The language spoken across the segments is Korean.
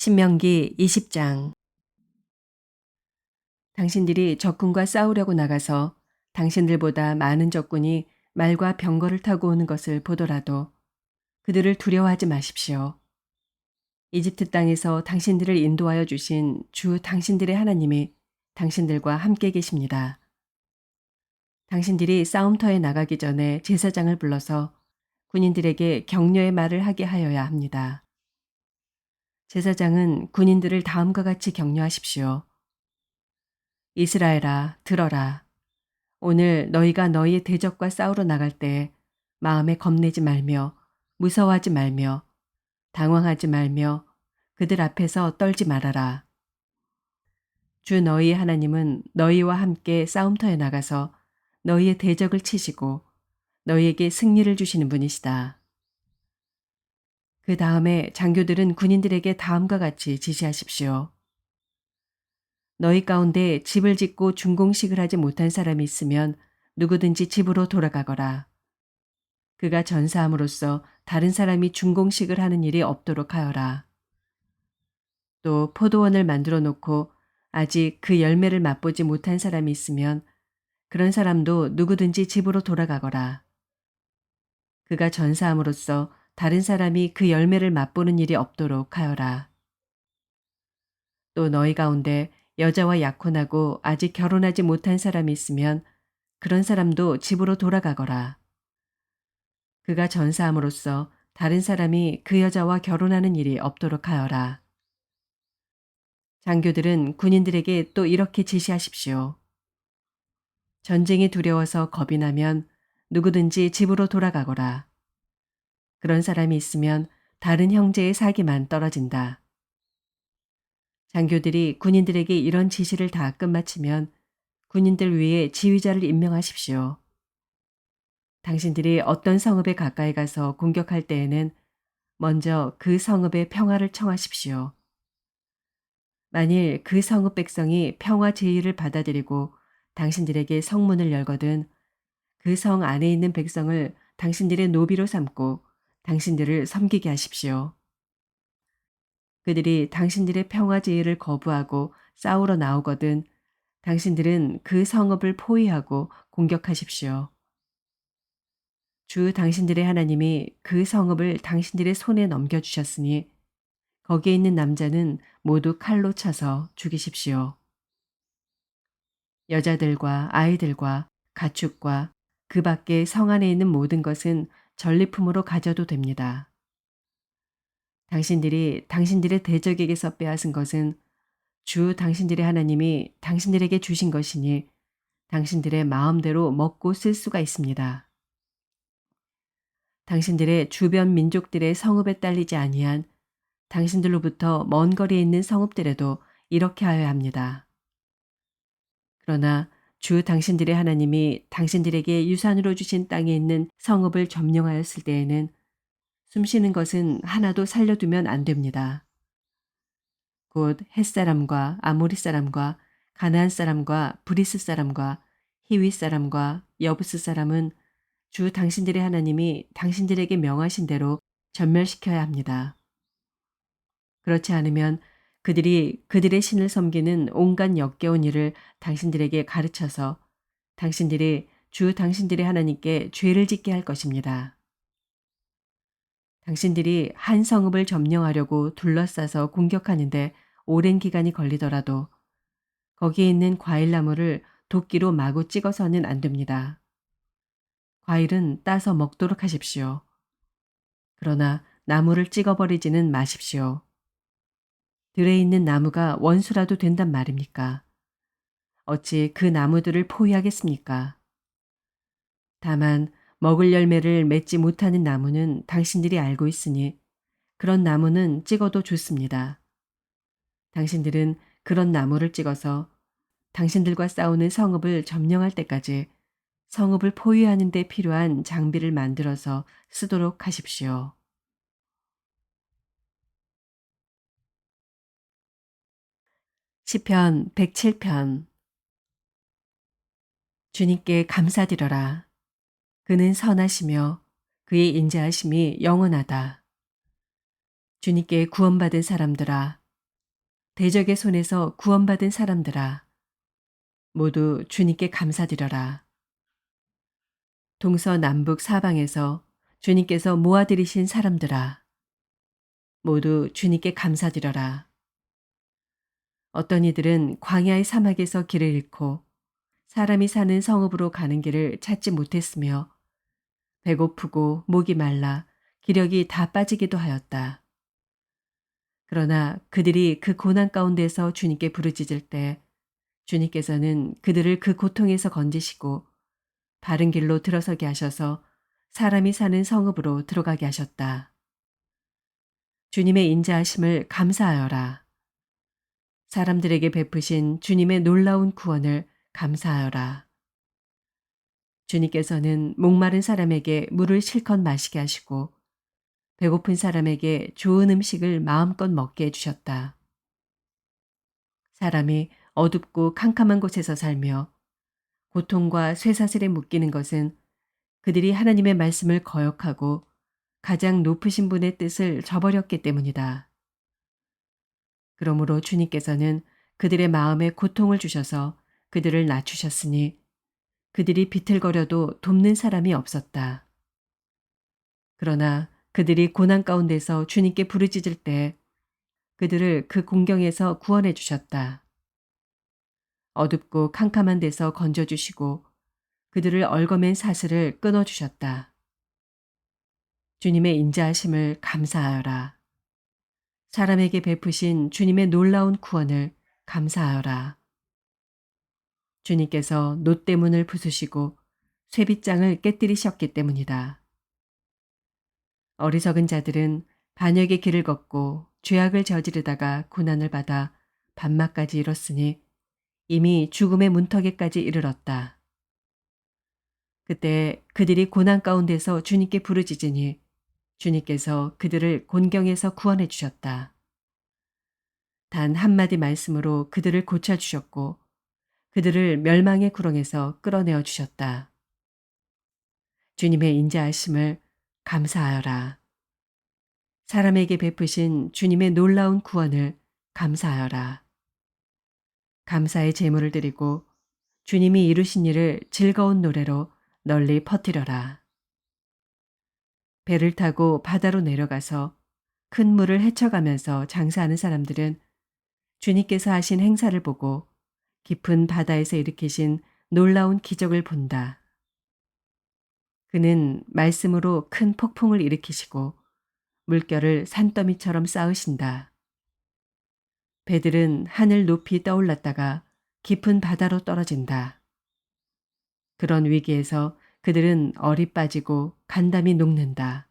신명기 20장. 당신들이 적군과 싸우려고 나가서 당신들보다 많은 적군이 말과 병거를 타고 오는 것을 보더라도 그들을 두려워하지 마십시오. 이집트 땅에서 당신들을 인도하여 주신 주 당신들의 하나님이 당신들과 함께 계십니다. 당신들이 싸움터에 나가기 전에 제사장을 불러서 군인들에게 격려의 말을 하게 하여야 합니다. 제사장은 군인들을 다음과 같이 격려하십시오. 이스라엘아, 들어라. 오늘 너희가 너희의 대적과 싸우러 나갈 때 마음에 겁내지 말며 무서워하지 말며 당황하지 말며 그들 앞에서 떨지 말아라. 주 너희의 하나님은 너희와 함께 싸움터에 나가서 너희의 대적을 치시고 너희에게 승리를 주시는 분이시다. 그 다음에 장교들은 군인들에게 다음과 같이 지시하십시오. 너희 가운데 집을 짓고 준공식을 하지 못한 사람이 있으면 누구든지 집으로 돌아가거라. 그가 전사함으로써 다른 사람이 준공식을 하는 일이 없도록 하여라. 또 포도원을 만들어 놓고 아직 그 열매를 맛보지 못한 사람이 있으면 그런 사람도 누구든지 집으로 돌아가거라. 그가 전사함으로써 다른 사람이 그 열매를 맛보는 일이 없도록 하여라. 또 너희 가운데 여자와 약혼하고 아직 결혼하지 못한 사람이 있으면 그런 사람도 집으로 돌아가거라. 그가 전사함으로써 다른 사람이 그 여자와 결혼하는 일이 없도록 하여라. 장교들은 군인들에게 또 이렇게 지시하십시오. 전쟁이 두려워서 겁이 나면 누구든지 집으로 돌아가거라. 그런 사람이 있으면 다른 형제의 사기만 떨어진다. 장교들이 군인들에게 이런 지시를 다 끝마치면 군인들 위에 지휘자를 임명하십시오. 당신들이 어떤 성읍에 가까이 가서 공격할 때에는 먼저 그 성읍의 평화를 청하십시오. 만일 그 성읍 백성이 평화 제의를 받아들이고 당신들에게 성문을 열거든 그 성 안에 있는 백성을 당신들의 노비로 삼고 당신들을 섬기게 하십시오. 그들이 당신들의 평화 제의를 거부하고 싸우러 나오거든 당신들은 그 성읍을 포위하고 공격하십시오. 주 당신들의 하나님이 그 성읍을 당신들의 손에 넘겨주셨으니 거기에 있는 남자는 모두 칼로 쳐서 죽이십시오. 여자들과 아이들과 가축과 그 밖에 성 안에 있는 모든 것은 전리품으로 가져도 됩니다. 당신들이 당신들의 대적에게서 빼앗은 것은 주 당신들의 하나님이 당신들에게 주신 것이니 당신들의 마음대로 먹고 쓸 수가 있습니다. 당신들의 주변 민족들의 성읍에 딸리지 아니한 당신들로부터 먼 거리에 있는 성읍들에도 이렇게 하여야 합니다. 그러나 주 당신들의 하나님이 당신들에게 유산으로 주신 땅에 있는 성읍을 점령하였을 때에는 숨쉬는 것은 하나도 살려두면 안 됩니다. 곧 헷사람과 아모리 사람과 가나안 사람과 브리스 사람과 히위 사람과 여부스 사람은 주 당신들의 하나님이 당신들에게 명하신 대로 전멸시켜야 합니다. 그렇지 않으면 그들이 그들의 신을 섬기는 온갖 역겨운 일을 당신들에게 가르쳐서 당신들이 주 당신들의 하나님께 죄를 짓게 할 것입니다. 당신들이 한 성읍을 점령하려고 둘러싸서 공격하는데 오랜 기간이 걸리더라도 거기에 있는 과일나무를 도끼로 마구 찍어서는 안 됩니다. 과일은 따서 먹도록 하십시오. 그러나 나무를 찍어버리지는 마십시오. 들에 있는 나무가 원수라도 된단 말입니까? 어찌 그 나무들을 포위하겠습니까? 다만 먹을 열매를 맺지 못하는 나무는 당신들이 알고 있으니 그런 나무는 찍어도 좋습니다. 당신들은 그런 나무를 찍어서 당신들과 싸우는 성읍을 점령할 때까지 성읍을 포위하는 데 필요한 장비를 만들어서 쓰도록 하십시오. 시편 107편. 주님께 감사드려라. 그는 선하시며 그의 인자하심이 영원하다. 주님께 구원받은 사람들아, 대적의 손에서 구원받은 사람들아, 모두 주님께 감사드려라. 동서남북 사방에서 주님께서 모아들이신 사람들아, 모두 주님께 감사드려라. 어떤 이들은 광야의 사막에서 길을 잃고 사람이 사는 성읍으로 가는 길을 찾지 못했으며 배고프고 목이 말라 기력이 다 빠지기도 하였다. 그러나 그들이 그 고난 가운데서 주님께 부르짖을 때 주님께서는 그들을 그 고통에서 건지시고 바른 길로 들어서게 하셔서 사람이 사는 성읍으로 들어가게 하셨다. 주님의 인자하심을 감사하여라. 사람들에게 베푸신 주님의 놀라운 구원을 감사하여라. 주님께서는 목마른 사람에게 물을 실컷 마시게 하시고 배고픈 사람에게 좋은 음식을 마음껏 먹게 해주셨다. 사람이 어둡고 캄캄한 곳에서 살며 고통과 쇠사슬에 묶이는 것은 그들이 하나님의 말씀을 거역하고 가장 높으신 분의 뜻을 저버렸기 때문이다. 그러므로 주님께서는 그들의 마음에 고통을 주셔서 그들을 낮추셨으니 그들이 비틀거려도 돕는 사람이 없었다. 그러나 그들이 고난 가운데서 주님께 부르짖을 때 그들을 그 공경에서 구원해 주셨다. 어둡고 캄캄한 데서 건져주시고 그들을 얽어맨 사슬을 끊어주셨다. 주님의 인자하심을 감사하여라. 사람에게 베푸신 주님의 놀라운 구원을 감사하여라. 주님께서 놋대문을 부수시고 쇠빗장을 깨뜨리셨기 때문이다. 어리석은 자들은 반역의 길을 걷고 죄악을 저지르다가 고난을 받아 반막까지 이뤘으니 이미 죽음의 문턱에까지 이르렀다. 그때 그들이 고난 가운데서 주님께 부르짖으니 주님께서 그들을 곤경에서 구원해 주셨다. 단 한마디 말씀으로 그들을 고쳐주셨고 그들을 멸망의 구렁에서 끌어내어 주셨다. 주님의 인자하심을 감사하여라. 사람에게 베푸신 주님의 놀라운 구원을 감사하여라. 감사의 제물을 드리고 주님이 이루신 일을 즐거운 노래로 널리 퍼뜨려라. 배를 타고 바다로 내려가서 큰 물을 헤쳐가면서 장사하는 사람들은 주님께서 하신 행사를 보고 깊은 바다에서 일으키신 놀라운 기적을 본다. 그는 말씀으로 큰 폭풍을 일으키시고 물결을 산더미처럼 쌓으신다. 배들은 하늘 높이 떠올랐다가 깊은 바다로 떨어진다. 그런 위기에서 그들은 얼이 빠지고 간담이 녹는다.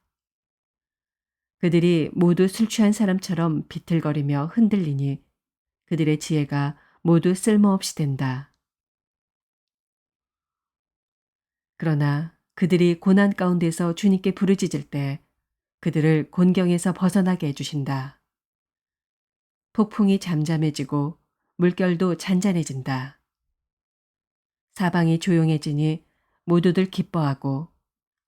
그들이 모두 술 취한 사람처럼 비틀거리며 흔들리니 그들의 지혜가 모두 쓸모없이 된다. 그러나 그들이 고난 가운데서 주님께 부르짖을 때 그들을 곤경에서 벗어나게 해주신다. 폭풍이 잠잠해지고 물결도 잔잔해진다. 사방이 조용해지니 모두들 기뻐하고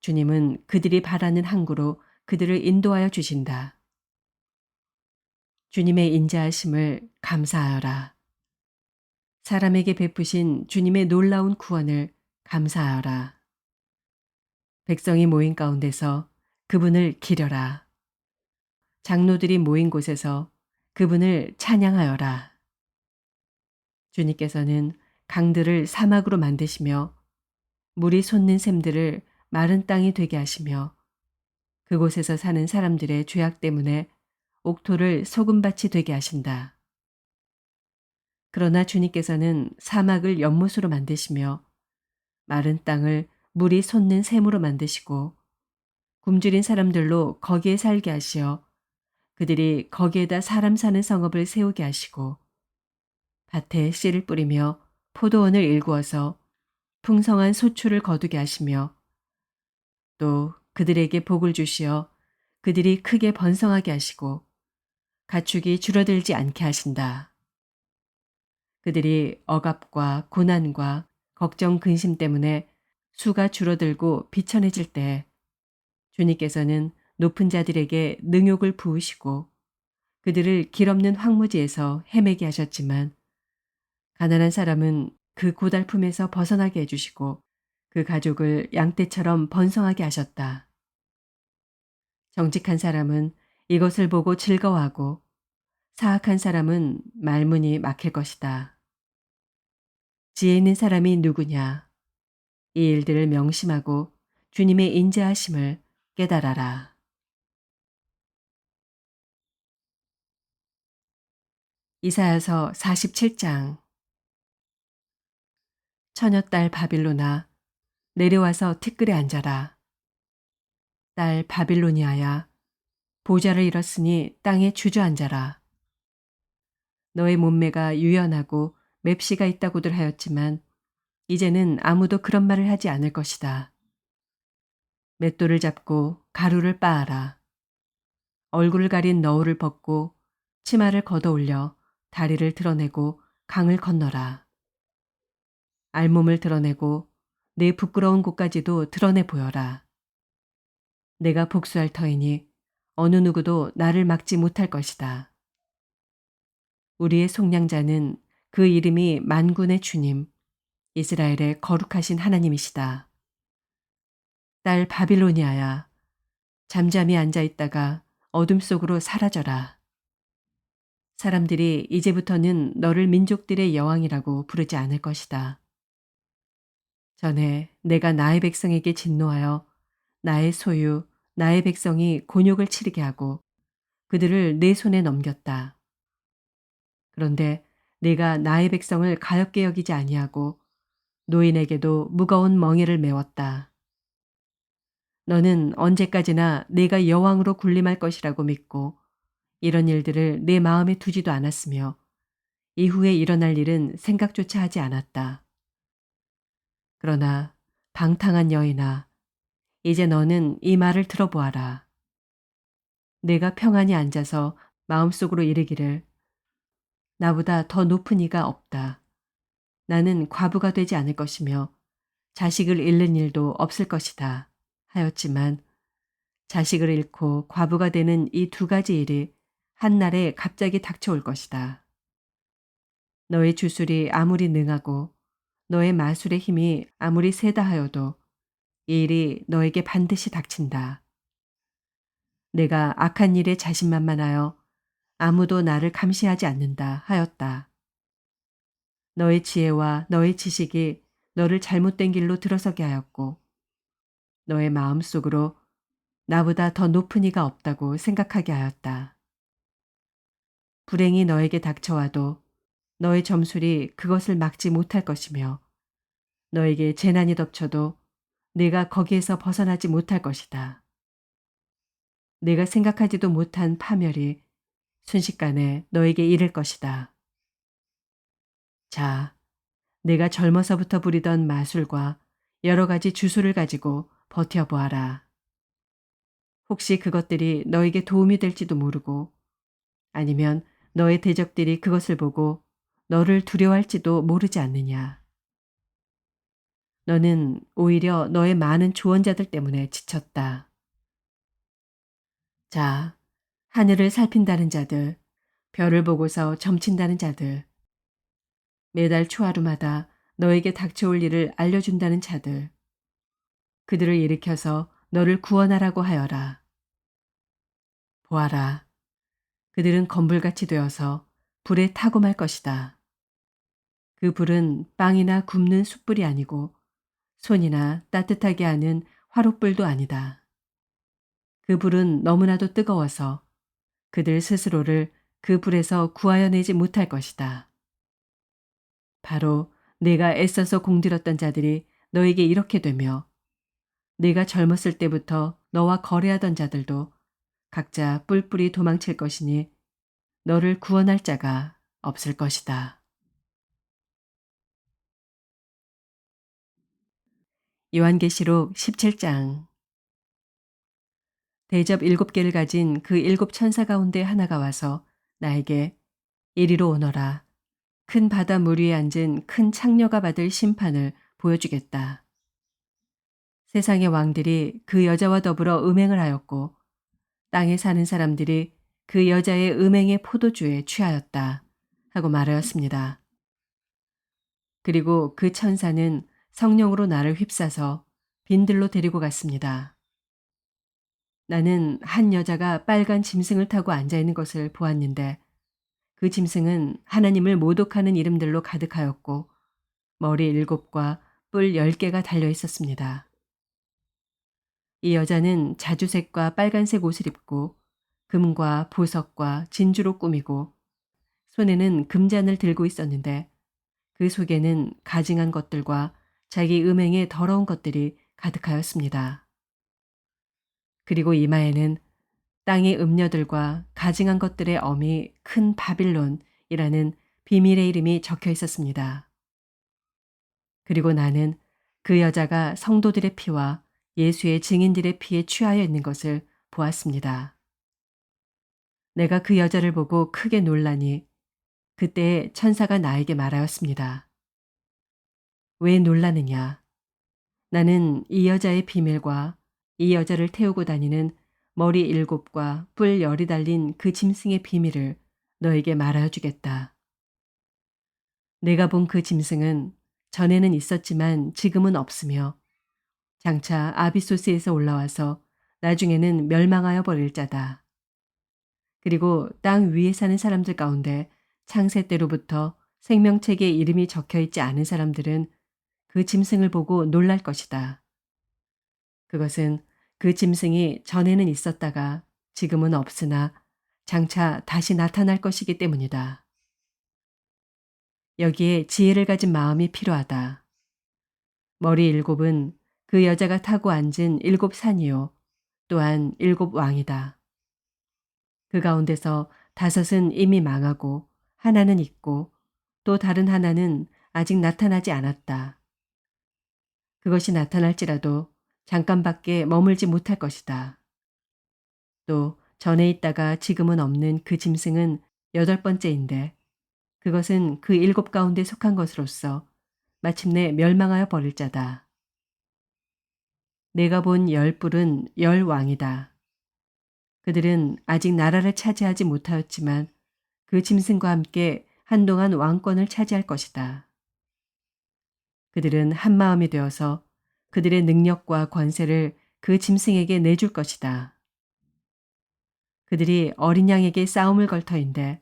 주님은 그들이 바라는 항구로 그들을 인도하여 주신다. 주님의 인자하심을 감사하여라. 사람에게 베푸신 주님의 놀라운 구원을 감사하여라. 백성이 모인 가운데서 그분을 기려라. 장로들이 모인 곳에서 그분을 찬양하여라. 주님께서는 강들을 사막으로 만드시며 물이 솟는 샘들을 마른 땅이 되게 하시며 그곳에서 사는 사람들의 죄악 때문에 옥토를 소금밭이 되게 하신다. 그러나 주님께서는 사막을 연못으로 만드시며 마른 땅을 물이 솟는 샘으로 만드시고 굶주린 사람들로 거기에 살게 하시어 그들이 거기에다 사람 사는 성읍을 세우게 하시고 밭에 씨를 뿌리며 포도원을 일구어서 풍성한 소출을 거두게 하시며 또 그들에게 복을 주시어 그들이 크게 번성하게 하시고 가축이 줄어들지 않게 하신다. 그들이 억압과 고난과 걱정 근심 때문에 수가 줄어들고 비천해질 때 주님께서는 높은 자들에게 능욕을 부으시고 그들을 길 없는 황무지에서 헤매게 하셨지만 가난한 사람은 그 고달픔에서 벗어나게 해주시고 그 가족을 양떼처럼 번성하게 하셨다. 정직한 사람은 이것을 보고 즐거워하고 사악한 사람은 말문이 막힐 것이다. 지혜 있는 사람이 누구냐? 이 일들을 명심하고 주님의 인자하심을 깨달아라. 이사야서 47장. 처녀딸 바빌로나 내려와서 티끌에 앉아라. 딸 바빌로니아야 보좌를 잃었으니 땅에 주저앉아라. 너의 몸매가 유연하고 맵시가 있다고들 하였지만 이제는 아무도 그런 말을 하지 않을 것이다. 맷돌을 잡고 가루를 빻아라. 얼굴을 가린 너울을 벗고 치마를 걷어올려 다리를 드러내고 강을 건너라. 알몸을 드러내고 내 부끄러운 곳까지도 드러내 보여라. 내가 복수할 터이니 어느 누구도 나를 막지 못할 것이다. 우리의 속량자는 그 이름이 만군의 주님, 이스라엘의 거룩하신 하나님이시다. 딸 바빌로니아야, 잠잠히 앉아 있다가 어둠 속으로 사라져라. 사람들이 이제부터는 너를 민족들의 여왕이라고 부르지 않을 것이다. 전에 내가 나의 백성에게 진노하여 나의 소유, 나의 백성이 곤욕을 치르게 하고 그들을 내 손에 넘겼다. 그런데 내가 나의 백성을 가엾게 여기지 아니하고 노인에게도 무거운 멍에를 메웠다. 너는 언제까지나 내가 여왕으로 군림할 것이라고 믿고 이런 일들을 내 마음에 두지도 않았으며 이후에 일어날 일은 생각조차 하지 않았다. 그러나 방탕한 여인아, 이제 너는 이 말을 들어보아라. 내가 평안히 앉아서 마음속으로 이르기를 나보다 더 높은 이가 없다. 나는 과부가 되지 않을 것이며 자식을 잃는 일도 없을 것이다. 하였지만 자식을 잃고 과부가 되는 이 두 가지 일이 한날에 갑자기 닥쳐올 것이다. 너의 주술이 아무리 능하고 너의 마술의 힘이 아무리 세다 하여도 이 일이 너에게 반드시 닥친다. 내가 악한 일에 자신만만하여 아무도 나를 감시하지 않는다 하였다. 너의 지혜와 너의 지식이 너를 잘못된 길로 들어서게 하였고 너의 마음속으로 나보다 더 높은 이가 없다고 생각하게 하였다. 불행이 너에게 닥쳐와도 너의 점술이 그것을 막지 못할 것이며 너에게 재난이 덮쳐도 네가 거기에서 벗어나지 못할 것이다. 내가 생각하지도 못한 파멸이 순식간에 너에게 이를 것이다. 자, 내가 젊어서부터 부리던 마술과 여러 가지 주술을 가지고 버텨보아라. 혹시 그것들이 너에게 도움이 될지도 모르고 아니면 너의 대적들이 그것을 보고 너를 두려워할지도 모르지 않느냐. 너는 오히려 너의 많은 조언자들 때문에 지쳤다. 자, 하늘을 살핀다는 자들, 별을 보고서 점친다는 자들, 매달 초하루마다 너에게 닥쳐올 일을 알려준다는 자들, 그들을 일으켜서 너를 구원하라고 하여라. 보아라, 그들은 건불같이 되어서 불에 타고 말 것이다. 그 불은 빵이나 굽는 숯불이 아니고 손이나 따뜻하게 하는 화롯불도 아니다. 그 불은 너무나도 뜨거워서 그들 스스로를 그 불에서 구하여 내지 못할 것이다. 바로 내가 애써서 공들였던 자들이 너에게 이렇게 되며 네가 젊었을 때부터 너와 거래하던 자들도 각자 뿔뿔이 도망칠 것이니 너를 구원할 자가 없을 것이다. 요한계시록 17장. 대접 7개를 가진 그 7천사 가운데 하나가 와서 나에게 이리로 오너라. 큰 바다 물 위에 앉은 큰 창녀가 받을 심판을 보여주겠다. 세상의 왕들이 그 여자와 더불어 음행을 하였고 땅에 사는 사람들이 그 여자의 음행의 포도주에 취하였다 하고 말하였습니다. 그리고 그 천사는 성령으로 나를 휩싸서 빈들로 데리고 갔습니다. 나는 한 여자가 빨간 짐승을 타고 앉아 있는 것을 보았는데 그 짐승은 하나님을 모독하는 이름들로 가득하였고 머리 7과 뿔 10개가 달려 있었습니다. 이 여자는 자주색과 빨간색 옷을 입고 금과 보석과 진주로 꾸미고 손에는 금잔을 들고 있었는데 그 속에는 가증한 것들과 자기 음행의 더러운 것들이 가득하였습니다. 그리고 이마에는 땅의 음녀들과 가증한 것들의 어미 큰 바빌론이라는 비밀의 이름이 적혀 있었습니다. 그리고 나는 그 여자가 성도들의 피와 예수의 증인들의 피에 취하여 있는 것을 보았습니다. 내가 그 여자를 보고 크게 놀라니 그때 천사가 나에게 말하였습니다. 왜 놀라느냐? 나는 이 여자의 비밀과 이 여자를 태우고 다니는 머리 7과 뿔 10이 달린 그 짐승의 비밀을 너에게 말하여 주겠다. 내가 본 그 짐승은 전에는 있었지만 지금은 없으며 장차 아비소스에서 올라와서 나중에는 멸망하여 버릴 자다. 그리고 땅 위에 사는 사람들 가운데 창세 때로부터 생명책에 이름이 적혀 있지 않은 사람들은 그 짐승을 보고 놀랄 것이다. 그것은 그 짐승이 전에는 있었다가 지금은 없으나 장차 다시 나타날 것이기 때문이다. 여기에 지혜를 가진 마음이 필요하다. 머리 7은 그 여자가 타고 앉은 7산이요. 또한 7왕이다. 그 가운데서 5은 이미 망하고 하나는 있고 또 다른 하나는 아직 나타나지 않았다. 그것이 나타날지라도 잠깐밖에 머물지 못할 것이다. 또 전에 있다가 지금은 없는 그 짐승은 8번째인데 그것은 그 7 가운데 속한 것으로서 마침내 멸망하여 버릴 자다. 내가 본 10뿔은 10왕이다. 그들은 아직 나라를 차지하지 못하였지만 그 짐승과 함께 한동안 왕권을 차지할 것이다. 그들은 한 마음이 되어서 그들의 능력과 권세를 그 짐승에게 내줄 것이다. 그들이 어린 양에게 싸움을 걸 터인데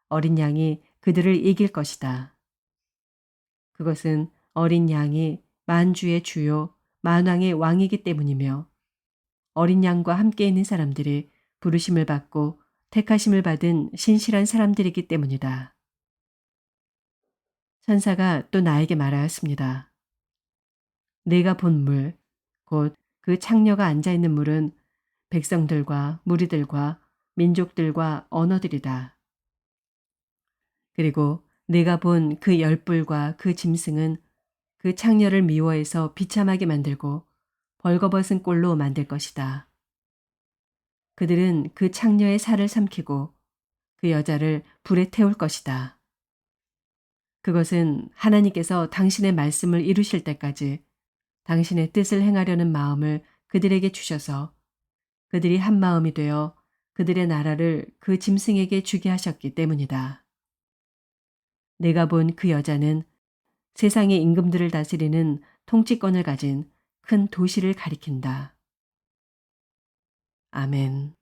어린 양이 그들을 이길 것이다. 그것은 어린 양이 만주의 주요 만왕의 왕이기 때문이며 어린 양과 함께 있는 사람들이 부르심을 받고 택하심을 받은 신실한 사람들이기 때문이다. 천사가 또 나에게 말하였습니다. 내가 본 물, 곧 그 창녀가 앉아있는 물은 백성들과 무리들과 민족들과 언어들이다. 그리고 내가 본 그 10뿔과 그 짐승은 그 창녀를 미워해서 비참하게 만들고 벌거벗은 꼴로 만들 것이다. 그들은 그 창녀의 살을 삼키고 그 여자를 불에 태울 것이다. 그것은 하나님께서 당신의 말씀을 이루실 때까지 당신의 뜻을 행하려는 마음을 그들에게 주셔서 그들이 한 마음이 되어 그들의 나라를 그 짐승에게 주게 하셨기 때문이다. 내가 본 그 여자는 세상의 임금들을 다스리는 통치권을 가진 큰 도시를 가리킨다. 아멘.